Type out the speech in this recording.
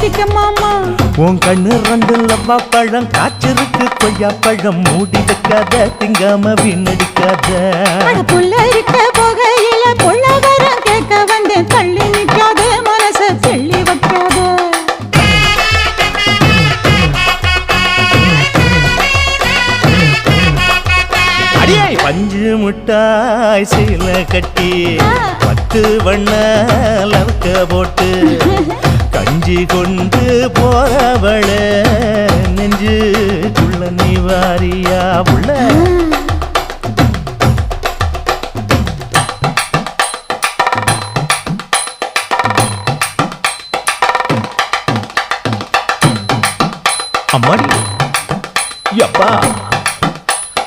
மாட்டிக்க மாமா. உன் கண்ணு ரெண்டு லவ்வா பழம் காய்ச்சிருக்கு கொய்யா பழம் மூடி வைக்காத திங்காம வீணடிக்காத. புள்ள இருக்க போகையில புள்ள வரம் கேட்க வந்தேன் தள்ளி நிக்காத மனச தெள்ளி வைக்காத. அடியே பஞ்சு முட்டாய் சீல கட்டி 10 வண்ண லவக்க போட்டு கஞ்சி கொண்டு போறவள நெஞ்சுக்குள்ள நீ வாரியா உள்ள. அம்மாடி யப்பா